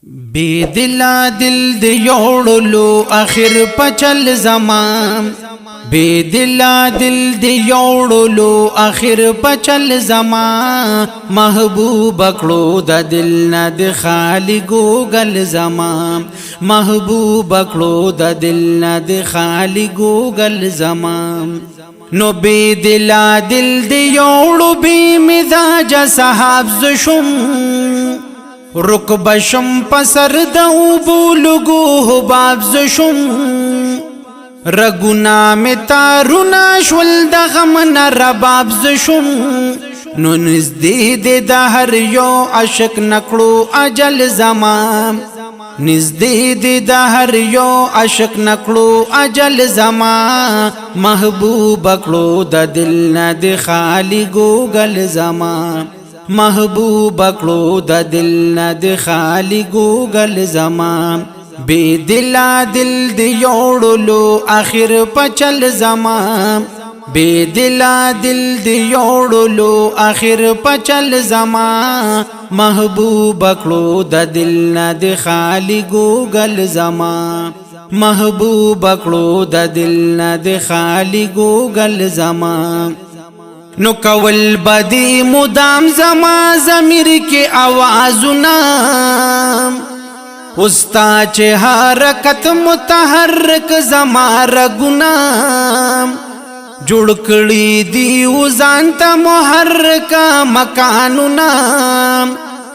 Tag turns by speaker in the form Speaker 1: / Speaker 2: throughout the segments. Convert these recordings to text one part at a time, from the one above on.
Speaker 1: بی دلا دل دی یوڑلو آخر پچل زمان بی دلا دل دی یوڑلو آخر پچل زمان محبوب اکڑو دا دل نا دی خالی گوگل زمان محبوب اکڑو دا دل نا دی خالی گوگل زمان نو بی دلا دل دی یوڑو بی مزاج صحاب زشم رکب شم پسر دو بولگو باب زشم رگونا می تارونا شول دا غمن رباب زشم نو نزدی دی دا هر یو عشق نکڑو اجل زمان نزدی دی دا هر یو عشق نکڑو اجل زمان محبوب اکڑو دا دل نا دی خالی گوگل زمان محبوب اکڑو دا دل نا دی خالی گوگل زمان بی دلا دل دی یوڑلو آخر پچل زمان بی دلا دل دی یوڑلو آخر پچل زمان محبوب اکڑو دا دل نا دی خالی گوگل زمان محبوب اکڑو دا دل نا دی خالی گوگل زمان نو کول بدی مدام زما ضمیر کی آوازنا استا چه حرکت متحرک زما رگنا جوڑ کڑی دی وزانتا محرک مکاننا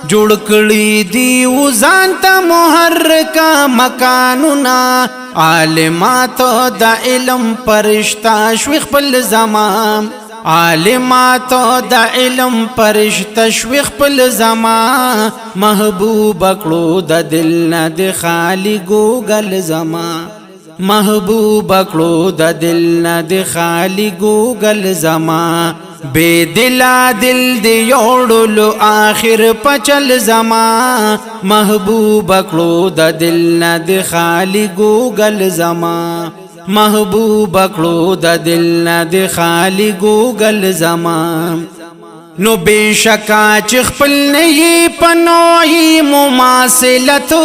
Speaker 1: جوڑ کڑی دی وزانتا محرک مکاننا عالمات دا علم پرشتہ شوی خپل زمان عالمات دا علم پرشتہ شوی خپل زمان محبوب اکڑو دا دل نا دی خالی گوگل زمان محبوب اکڑو دا دل نا دی خالی گوگل زمان بی دلا دل دی یوڑلو آخر پچل زمان محبوب اکڑو دا دل نا دی خالی گوگل زمان محبوب اکڑو دا دل نا دی خالی گوگل زمان نو بے شکا چخپل نئی پنوئی مماثلتو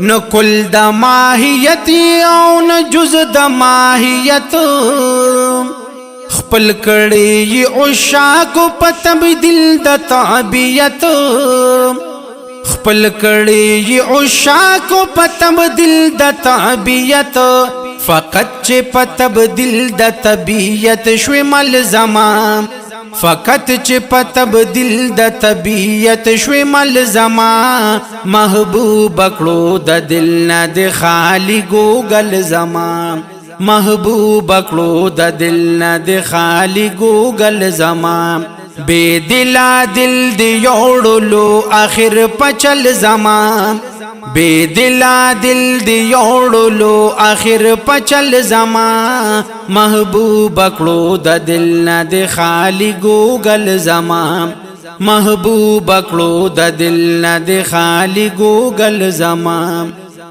Speaker 1: نو کل دا ماہیتی او نو جز دا ماہیتو خپل کڑی عشاقو پتبدل دا تعبیتو خپل کڑی عشاقو پتبدل دا تعبیت فقط چه پتبدل دا طبیعت شوی مل زمان فقط چه پتبدل دا طبیعت شوی مل زمان محبوب اکڑو دا دل نا دی خالی گوگل زمان محبوب اکڑو دا دل نا دی خالی گوگل زمان بی دلا دل دی یوڑلو آخر پچل زمان بی دلا دل دی یوڑلو آخر پچل زمان محبوب اکڑو دا دل نا دی خالی گوگل زمان محبوب اکڑو دا دل نا دی خالی گوگل زمان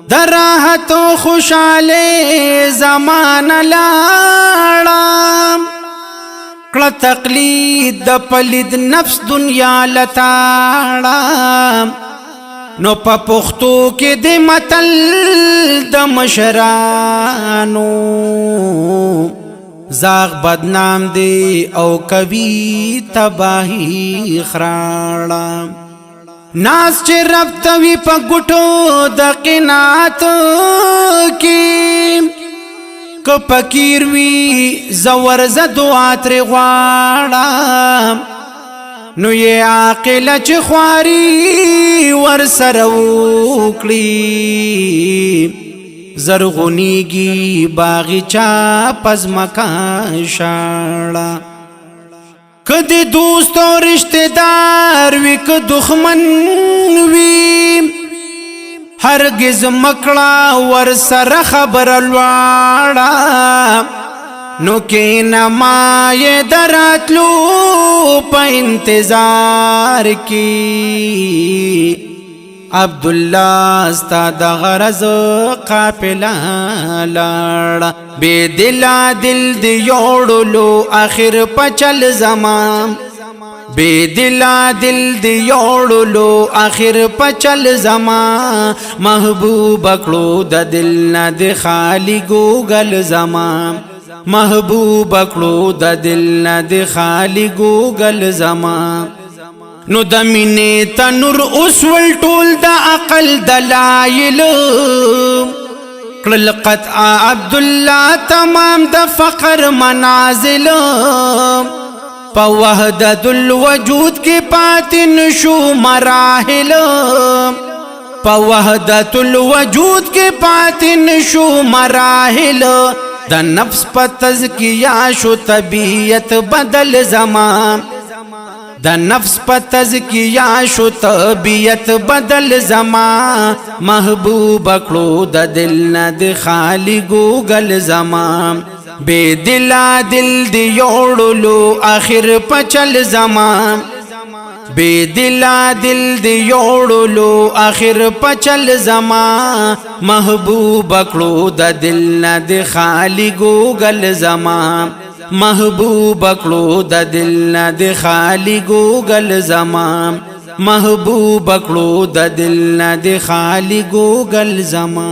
Speaker 1: در راحت و خوشحالی زمان لاڑام کلا تقلید دا پلید نفس دنیا لتاڑا نو پا پختو کے دے متل دا مشرانو زاغ بدنام دے او کبھی تباہی خراڑا ناس چے رب توی پا گٹو دا قناعت کی که پکیر وی زور زدو آتر غواړه نو یہ عاقل چه خواری ور سر وکړي زرغونیږي باغچا پزمکا شاړه کدی دوست او رشتہ دار وی که دښمن وی ہرگز مکڑا ور سر خبر الواڑا نو کی نمائے دراتلو پا انتظار کی عبداللہ استا دا غرض قافلہ لاڑا بے دلا دل دی یوڑلو آخر پچل زمان بے دلا دل دی یوڑلو آخر پچل زما محبوب کړو د دل نه د خالی ګوګل زما محبوب کړو د دل نه د خالی ګوګل زما نو د مینې تنور اوس ول ټول د عقل دلایل کړل قطع عبد الله تمام د فقر منازل په وحدت الوجود کې پاتې نشو مراحل په وحدت الوجود کې پاتې نشو مراحل د نفس په تزکیه شو طبیعت بدل زمان د نفس په تزکیه شو طبیعت بدل زما محبوب کړو د دل نه د خالی ګوګل زما بے دلا دل دی یوڑلو آخر پچل زما بے دلا دل دی یوڑلو آخر پچل زما محبوب کړو د دل نه د خالی ګوګل زما محبوب کړو د دل نه د خالی ګوګل زما محبوب کړو د دل نه د خالی ګوګل زما